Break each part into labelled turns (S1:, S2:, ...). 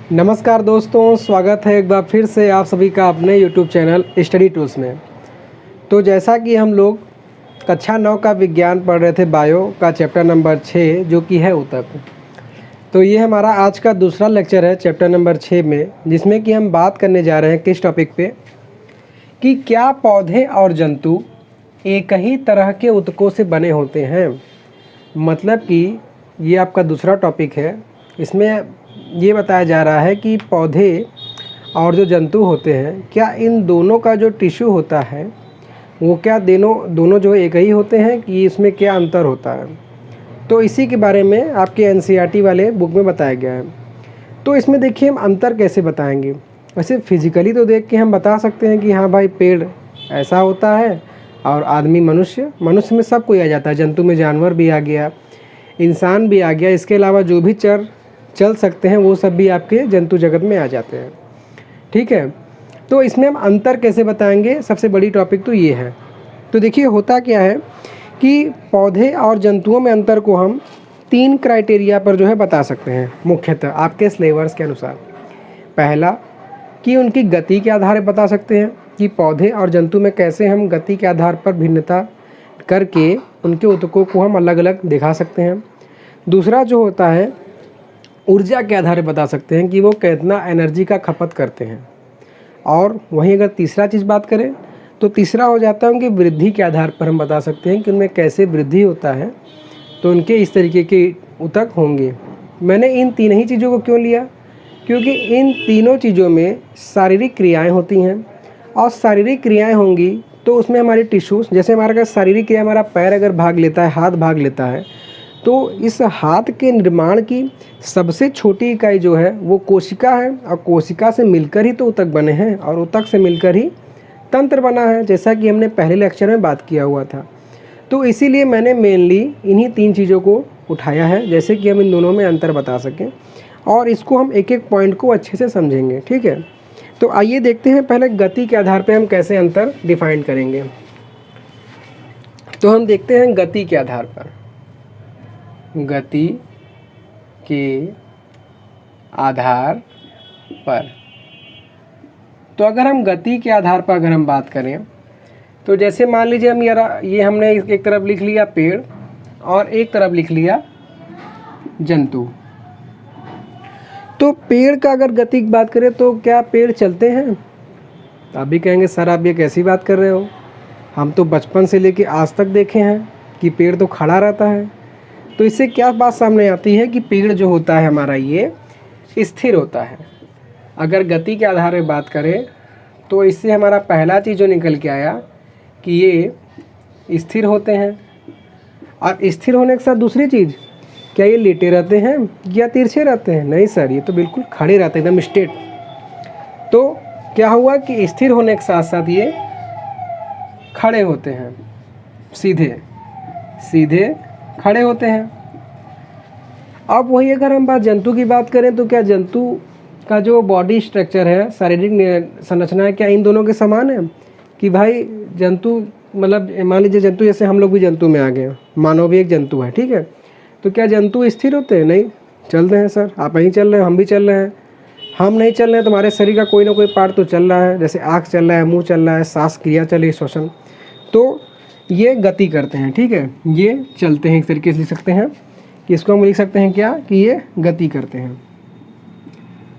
S1: नमस्कार दोस्तों, स्वागत है एक बार फिर से आप सभी का अपने यूट्यूब चैनल स्टडी टूल्स में। तो जैसा कि हम लोग कक्षा 9 का विज्ञान पढ़ रहे थे, बायो का चैप्टर नंबर 6 जो कि है ऊतक। तो ये हमारा आज का दूसरा लेक्चर है चैप्टर नंबर 6 में, जिसमें कि हम बात करने जा रहे हैं किस टॉपिक पे कि क्या पौधे और जंतु एक ही तरह के ऊतकों से बने होते हैं। मतलब कि ये आपका दूसरा टॉपिक है। इसमें ये बताया जा रहा है कि पौधे और जो जंतु होते हैं, क्या इन दोनों का जो टिश्यू होता है वो क्या दोनों जो एक ही होते हैं कि इसमें क्या अंतर होता है। तो इसी के बारे में आपके एनसीईआरटी वाले बुक में बताया गया है। तो इसमें देखिए हम अंतर कैसे बताएंगे। वैसे फिजिकली तो देख के हम बता सकते हैं कि हाँ भाई पेड़ ऐसा होता है और आदमी मनुष्य में सब कोई आ जाता है, जंतु में जानवर भी आ गया, इंसान भी आ गया। इसके अलावा जो भी चल सकते हैं वो सब भी आपके जंतु जगत में आ जाते हैं। ठीक है, तो इसमें हम अंतर कैसे बताएंगे, सबसे बड़ी टॉपिक तो ये है। तो देखिए होता क्या है कि पौधे और जंतुओं में अंतर को हम 3 क्राइटेरिया पर जो है बता सकते हैं मुख्यतः आपके सिलेबस के अनुसार। पहला कि उनकी गति के आधार पर बता सकते हैं कि पौधे और जंतु में कैसे हम गति के आधार पर भिन्नता करके उनके ऊतकों को हम अलग अलग दिखा सकते हैं। दूसरा जो होता है ऊर्जा के आधार पर बता सकते हैं कि वो कितना एनर्जी का खपत करते हैं। और वहीं अगर तीसरा चीज़ बात करें तो तीसरा हो जाता है उनकी वृद्धि के आधार पर हम बता सकते हैं कि उनमें कैसे वृद्धि होता है, तो उनके इस तरीके के ऊतक होंगे। मैंने इन 3 ही चीज़ों को क्यों लिया, क्योंकि इन तीनों चीज़ों में शारीरिक क्रियाएँ होती हैं और शारीरिक क्रियाएँ होंगी तो उसमें हमारे टिश्यूज़, जैसे हमारा अगर शारीरिक क्रिया हमारा पैर अगर भाग लेता है, हाथ भाग लेता है, तो इस हाथ के निर्माण की सबसे छोटी इकाई जो है वो कोशिका है और कोशिका से मिलकर ही तो ऊतक बने हैं और ऊतक से मिलकर ही तंत्र बना है, जैसा कि हमने पहले लेक्चर में बात किया हुआ था। तो इसीलिए मैंने मेनली इन्हीं 3 चीज़ों को उठाया है, जैसे कि हम इन दोनों में अंतर बता सकें और इसको हम एक एक पॉइंट को अच्छे से समझेंगे। ठीक है, तो आइए देखते हैं पहले गति के आधार पर हम कैसे अंतर डिफाइन करेंगे। तो हम देखते हैं गति के आधार पर। गति के आधार पर तो अगर हम गति के आधार पर अगर हम बात करें तो जैसे मान लीजिए हम ये हमने एक तरफ लिख लिया पेड़ और एक तरफ लिख लिया जंतु। तो पेड़ का अगर गति की बात करें तो क्या पेड़ चलते हैं? आप भी कहेंगे सर आप ये कैसी बात कर रहे हो, हम तो बचपन से लेके आज तक देखे हैं कि पेड़ तो खड़ा रहता है। तो इससे क्या बात सामने आती है कि पेड़ जो होता है हमारा ये स्थिर होता है। अगर गति के आधार पर बात करें तो इससे हमारा पहला चीज़ जो निकल के आया कि ये स्थिर होते हैं। और स्थिर होने के साथ दूसरी चीज़, क्या ये लेटे रहते हैं या तिरछे रहते हैं? नहीं सर, ये तो बिल्कुल खड़े रहते हैं, एकदम स्ट्रेट। तो क्या हुआ कि स्थिर होने के साथ साथ ये खड़े होते हैं, सीधे खड़े होते हैं। अब वही अगर हम जंतु की बात करें तो क्या जंतु का जो बॉडी स्ट्रक्चर है, शारीरिक संरचना है, क्या इन दोनों के समान है कि भाई जंतु मतलब मान लीजिए जंतु, जैसे हम लोग भी जंतु में आ गए, मानव भी एक जंतु है। ठीक है, तो क्या जंतु स्थिर होते हैं? नहीं, चल रहे हैं सर, आप यहीं चल रहे हैं, हम भी चल रहे हैं। हम नहीं चल रहे हैं तो हमारे शरीर का कोई ना कोई पार्ट तो चल रहा है, जैसे आँख चल रहा है, मुँह चल रहा है, सांस क्रिया चल रही है, श्वसन, तो ये गति करते हैं। ठीक है, ये चलते हैं, एक तरीके से लिख सकते हैं कि इसको हम लिख सकते हैं क्या कि ये गति करते हैं।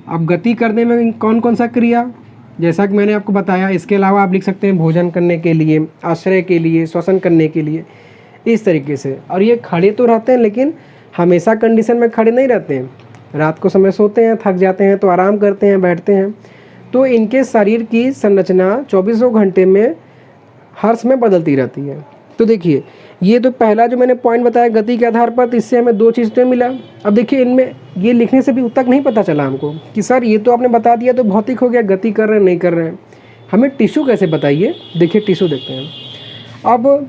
S1: अब गति करने में कौन कौन सा क्रिया, जैसा कि मैंने आपको बताया, इसके अलावा आप लिख सकते हैं भोजन करने के लिए, आश्रय के लिए, श्वसन करने के लिए, इस तरीके से। और ये खड़े तो रहते हैं लेकिन हमेशा कंडीशन में खड़े नहीं रहते हैं, रात को समय सोते हैं, थक जाते हैं तो आराम करते हैं, बैठते हैं। तो इनके शरीर की संरचना 24 घंटे में हर समय बदलती रहती है। तो देखिए ये तो पहला जो मैंने पॉइंट बताया गति के आधार पर, तो इससे हमें 2 चीज़ तो मिला। अब देखिए इनमें ये लिखने से भी उत्तक नहीं पता चला हमको कि सर ये तो आपने बता दिया तो भौतिक हो गया, गति कर रहे हैं नहीं कर रहे हैं, हमें टिश्यू कैसे बताइए। देखिए टिश्यू देखते हैं। अब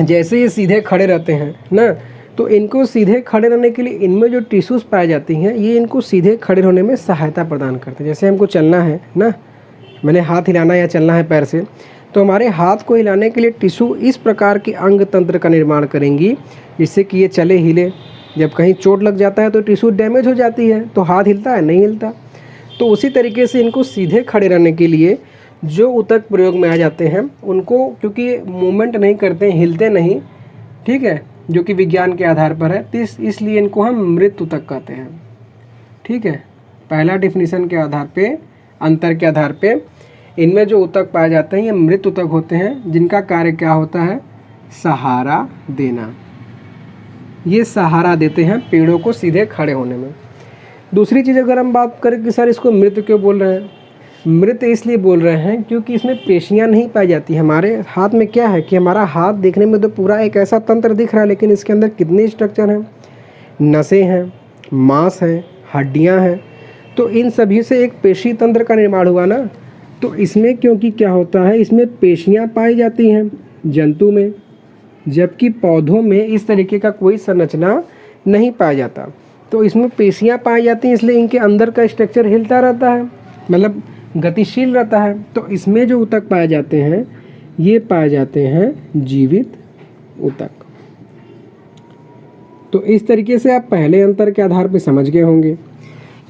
S1: जैसे ये सीधे खड़े रहते हैं ना, तो इनको सीधे खड़े रहने के लिए इनमें जो टिश्यूज़ पाई जाती हैं ये इनको सीधे खड़े होने में सहायता प्रदान करते हैं। जैसे हमको चलना है ना, मैंने हाथ हिलाना या चलना है पैर से, तो हमारे हाथ को हिलाने के लिए टिश्यू इस प्रकार के अंग तंत्र का निर्माण करेंगी जिससे कि ये चले हिले। जब कहीं चोट लग जाता है तो टिश्यू डैमेज हो जाती है, तो हाथ हिलता है नहीं हिलता। तो उसी तरीके से इनको सीधे खड़े रहने के लिए जो ऊतक प्रयोग में आ जाते हैं उनको, क्योंकि मूवमेंट नहीं करते हैं, हिलते नहीं, ठीक है, जो कि विज्ञान के आधार पर है, तो इसलिए इनको हम मृत ऊतक कहते हैं। ठीक है, पहला डिफिनीशन के आधार पे, अंतर के आधार पे, इनमें जो ऊतक पाए जाते हैं ये मृत ऊतक होते हैं, जिनका कार्य क्या होता है, सहारा देना। ये सहारा देते हैं पेड़ों को सीधे खड़े होने में। दूसरी चीज़ अगर हम बात करें कि सर इसको मृत क्यों बोल रहे हैं, मृत इसलिए बोल रहे हैं क्योंकि इसमें पेशियां नहीं पाई जाती। हमारे हाथ में क्या है कि हमारा हाथ देखने में तो पूरा एक ऐसा तंत्र दिख रहा है, लेकिन इसके अंदर कितने स्ट्रक्चर हैं, नसें हैं, मांस हैं, हड्डियां हैं, तो इन सभी से एक पेशी तंत्र का निर्माण हुआ ना। तो इसमें क्योंकि क्या होता है, इसमें पेशियां पाई जाती हैं जंतु में, जबकि पौधों में इस तरीके का कोई संरचना नहीं पाया जाता। तो इसमें पेशियां पाई जाती हैं, इसलिए इनके अंदर का स्ट्रक्चर हिलता रहता है, मतलब गतिशील रहता है। तो इसमें जो ऊतक पाए जाते हैं ये पाए जाते हैं जीवित ऊतक। तो इस तरीके से आप पहले अंतर के आधार पर समझ गए होंगे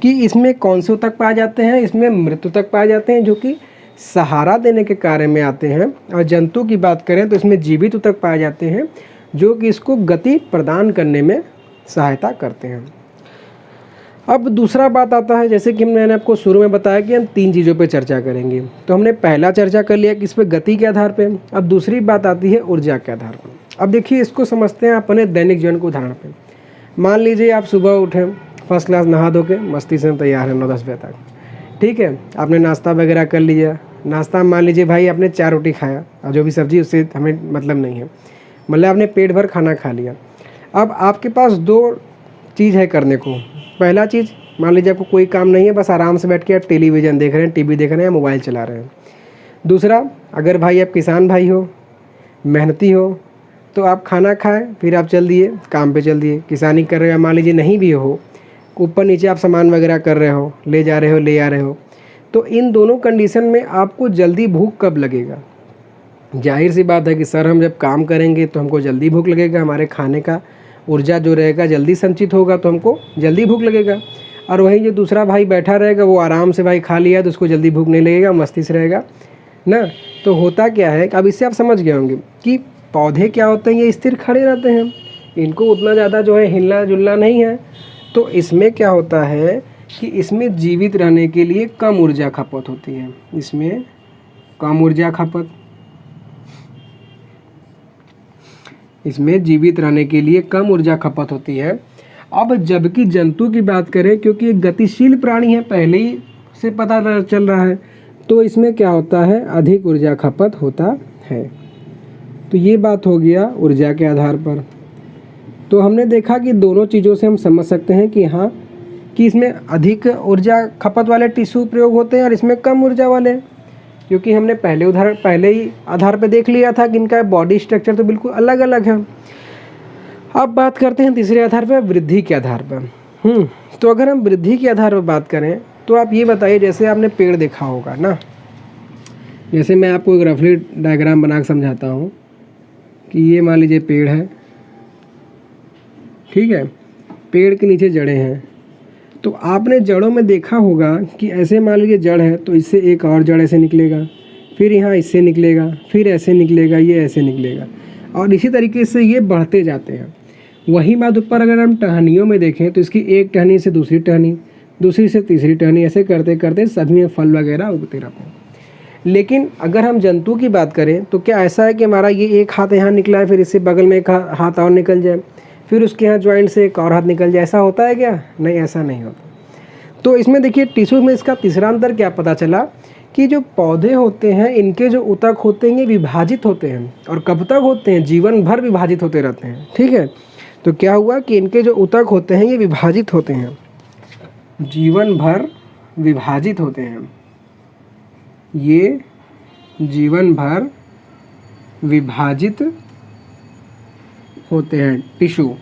S1: कि इसमें कौन से ऊतक पाए जाते हैं। इसमें मृत ऊतक पाए जाते हैं जो कि सहारा देने के कार्य में आते हैं, और जंतु की बात करें तो इसमें जीवित ऊतक पाए जाते हैं जो कि इसको गति प्रदान करने में सहायता करते हैं। अब दूसरा बात आता है, जैसे कि मैंने आपको शुरू में बताया कि हम 3 चीज़ों पे चर्चा करेंगे। तो हमने पहला चर्चा कर लिया कि इस पर गति के आधार पे। अब दूसरी बात आती है ऊर्जा के आधार पर। अब देखिए इसको समझते हैं अपने दैनिक जीवन के उदाहरण पे। मान लीजिए आप सुबह उठें, फर्स्ट क्लास नहा धो के मस्ती से तैयार है 9-10 बजे तक, ठीक है, आपने नाश्ता वगैरह कर लिया। नाश्ता मान लीजिए भाई आपने 4 रोटी खाया और जो भी सब्जी, उससे हमें मतलब नहीं है, मतलब आपने पेट भर खाना खा लिया। अब आपके पास 2 चीज़ है करने को। पहला चीज़, मान लीजिए आपको कोई काम नहीं है, बस आराम से बैठ के आप टेलीविज़न देख रहे हैं, टीवी देख रहे हैं, मोबाइल चला रहे हैं। दूसरा, अगर भाई आप किसान भाई हो, मेहनती हो, तो आप खाना खाएं फिर आप चल दिए काम पे, चल दिए किसानी कर रहे हो। मान लीजिए नहीं भी हो, ऊपर नीचे आप सामान वगैरह कर रहे हो, ले जा रहे हो, ले आ रहे हो, तो इन दोनों कंडीशन में आपको जल्दी भूख कब लगेगा? जाहिर सी बात है कि सर हम जब काम करेंगे तो हमको जल्दी भूख लगेगा, हमारे खाने का ऊर्जा जो रहेगा जल्दी संचित होगा तो हमको जल्दी भूख लगेगा। और वहीं जो दूसरा भाई बैठा रहेगा वो आराम से भाई खा लिया तो उसको जल्दी भूख नहीं लगेगा, मस्ती से रहेगा ना। तो होता क्या है, अब इससे आप समझ गए होंगे कि पौधे क्या होते हैं, ये स्थिर खड़े रहते हैं, इनको उतना ज़्यादा जो है हिलना जुलना नहीं है। तो इसमें क्या होता है कि इसमें जीवित रहने के लिए कम ऊर्जा खपत होती है, इसमें कम ऊर्जा खपत, इसमें जीवित रहने के लिए कम ऊर्जा खपत होती है। अब जबकि जंतु की बात करें, क्योंकि एक गतिशील प्राणी है, पहले ही से पता चल रहा है, तो इसमें क्या होता है, अधिक ऊर्जा खपत होता है। तो ये बात हो गया ऊर्जा के आधार पर। तो हमने देखा कि दोनों चीज़ों से हम समझ सकते हैं कि हाँ, कि इसमें अधिक ऊर्जा खपत वाले टिश्यू प्रयोग होते हैं और इसमें कम ऊर्जा वाले, क्योंकि हमने पहले ही आधार पे देख लिया था कि इनका बॉडी स्ट्रक्चर तो बिल्कुल अलग अलग है। अब बात करते हैं तीसरे आधार पर, वृद्धि के आधार पर। तो अगर हम वृद्धि के आधार पर बात करें तो आप ये बताइए, जैसे आपने पेड़ देखा होगा ना, जैसे मैं आपको एक रफली डायग्राम बना के समझाता हूँ कि ये मान लीजिए पेड़ है, ठीक है, पेड़ के नीचे जड़ें हैं। तो आपने जड़ों में देखा होगा कि ऐसे मान लीजिए जड़ है तो इससे एक और जड़ ऐसे निकलेगा, फिर यहाँ इससे निकलेगा, फिर ऐसे निकलेगा, ये ऐसे निकलेगा, और इसी तरीके से ये बढ़ते जाते हैं। वही बात ऊपर अगर हम टहनियों में देखें तो इसकी एक टहनी से दूसरी टहनी, दूसरी से तीसरी टहनी, ऐसे करते करते सभी में फल वगैरह उगते रहते हैं। लेकिन अगर हम जंतु की बात करें तो क्या ऐसा है कि हमारा ये एक हाथ यहाँ निकला है, फिर इससे बगल में एक हाथ और निकल जाए, फिर उसके यहाँ ज्वाइंट से एक और हाथ निकल जाए, ऐसा होता है क्या? नहीं, ऐसा नहीं होता। तो इसमें देखिए टिश्यू में इसका तीसरा अंतर क्या पता चला कि जो पौधे होते हैं इनके जो ऊतक होते हैं ये विभाजित होते हैं, और कब तक होते हैं? जीवन भर विभाजित होते रहते हैं, ठीक है। तो क्या हुआ कि इनके जो ऊतक होते हैं ये विभाजित होते हैं, जीवन भर विभाजित होते हैं, ये जीवन भर विभाजित होते हैं टिश्यू।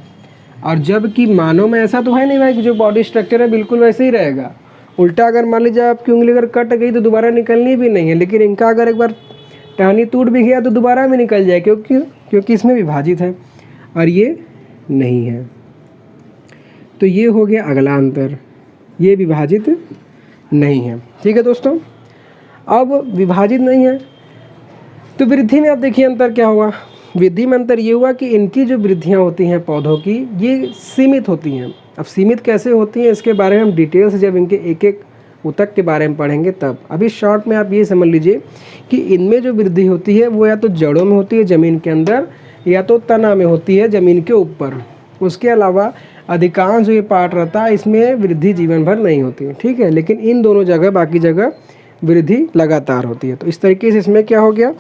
S1: और जबकि मानव में ऐसा तो है नहीं भाई कि जो बॉडी स्ट्रक्चर है बिल्कुल वैसे ही रहेगा। उल्टा अगर मान लीजिए आपकी उंगली अगर कट गई तो दोबारा निकलनी भी नहीं है, लेकिन इनका अगर एक बार टहनी टूट भी गया तो दोबारा भी निकल जाए, क्योंकि इसमें विभाजित है और ये नहीं है। तो ये हो गया अगला अंतर, ये विभाजित नहीं है। ठीक है दोस्तों, अब विभाजित नहीं है तो वृद्धि में आप देखिए अंतर क्या हुआ। वृद्धि में अंतर ये हुआ कि इनकी जो वृद्धियाँ होती हैं पौधों की ये सीमित होती हैं। अब सीमित कैसे होती हैं इसके बारे में हम डिटेल से जब इनके एक एक ऊतक के बारे में पढ़ेंगे तब। अभी शॉर्ट में आप ये समझ लीजिए कि इनमें जो वृद्धि होती है वो या तो जड़ों में होती है ज़मीन के अंदर, या तो तना में होती है ज़मीन के ऊपर। उसके अलावा अधिकांश जो ये पार्ट रहता है इसमें वृद्धि जीवन भर नहीं होती है। ठीक है, लेकिन इन दोनों जगह बाकी जगह वृद्धि लगातार होती है। तो इस तरीके से इसमें क्या हो गया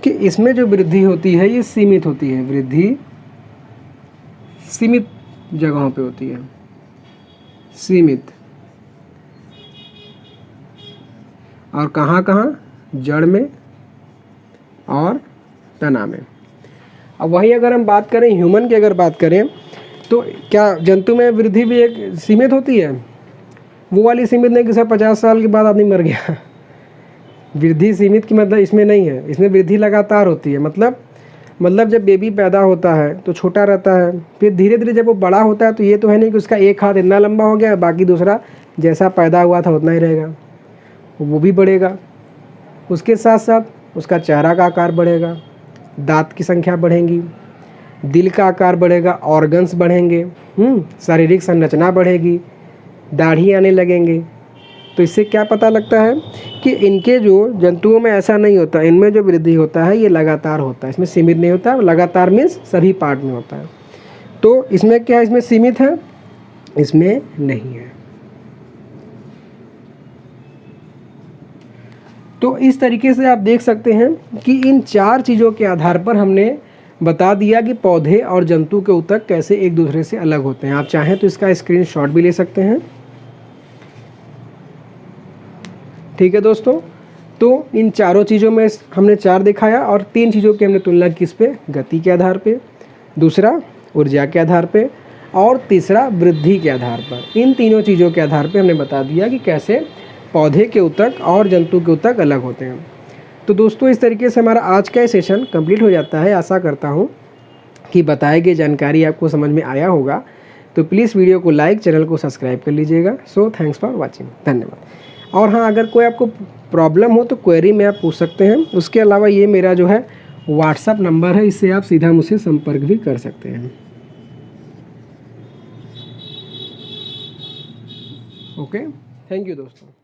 S1: कि इसमें जो वृद्धि होती है ये सीमित होती है। वृद्धि सीमित जगहों पे होती है, सीमित। और कहाँ कहाँ? जड़ में और तना में। अब वही अगर हम बात करें ह्यूमन की, अगर बात करें तो क्या जंतु में वृद्धि भी एक सीमित होती है? वो वाली सीमित नहीं कि सब 50 साल के बाद आदमी मर गया। वृद्धि सीमित की मतलब इसमें नहीं है, इसमें वृद्धि लगातार होती है। मतलब जब बेबी पैदा होता है तो छोटा रहता है, फिर धीरे धीरे जब वो बड़ा होता है तो ये तो है नहीं कि उसका एक हाथ इतना लंबा हो गया बाकी दूसरा जैसा पैदा हुआ था उतना ही रहेगा, वो भी बढ़ेगा। उसके साथ साथ उसका चेहरा का आकार बढ़ेगा, दांत की संख्या बढ़ेगी, दिल का आकार बढ़ेगा, ऑर्गन्स बढ़ेंगे, शारीरिक संरचना बढ़ेगी, दाढ़ी आने लगेंगे। तो इससे क्या पता लगता है कि इनके जो जंतुओं में ऐसा नहीं होता, इनमें जो वृद्धि होता है ये लगातार होता है, इसमें सीमित नहीं होता। लगातार मीन्स सभी पार्ट में होता है। तो इसमें क्या है, इसमें सीमित है, इसमें नहीं है। तो इस तरीके से आप देख सकते हैं कि इन 4 चीज़ों के आधार पर हमने बता दिया कि पौधे और जंतु के ऊतक कैसे एक दूसरे से अलग होते हैं। आप चाहें तो इसका स्क्रीनशॉट भी ले सकते हैं। ठीक है दोस्तों, तो इन चारों चीज़ों में हमने 4 दिखाया और 3 चीज़ों की हमने तुलना की, किस पे? गति के आधार पे, दूसरा ऊर्जा के आधार पे और तीसरा वृद्धि के आधार पर। इन तीनों चीज़ों के आधार पे हमने बता दिया कि कैसे पौधे के ऊतक और जंतु के ऊतक अलग होते हैं। तो दोस्तों इस तरीके से हमारा आज का सेशन कंप्लीट हो जाता है। आशा करता हूँ कि बताई गई जानकारी आपको समझ में आया होगा। तो प्लीज़ वीडियो को लाइक, चैनल को सब्सक्राइब कर लीजिएगा। सो थैंक्स फॉर वॉचिंग, धन्यवाद। और हाँ, अगर कोई आपको प्रॉब्लम हो तो क्वेरी में आप पूछ सकते हैं। उसके अलावा ये मेरा जो है व्हाट्सअप नंबर है, इससे आप सीधा मुझसे संपर्क भी कर सकते हैं। ओके, थैंक यू दोस्तों।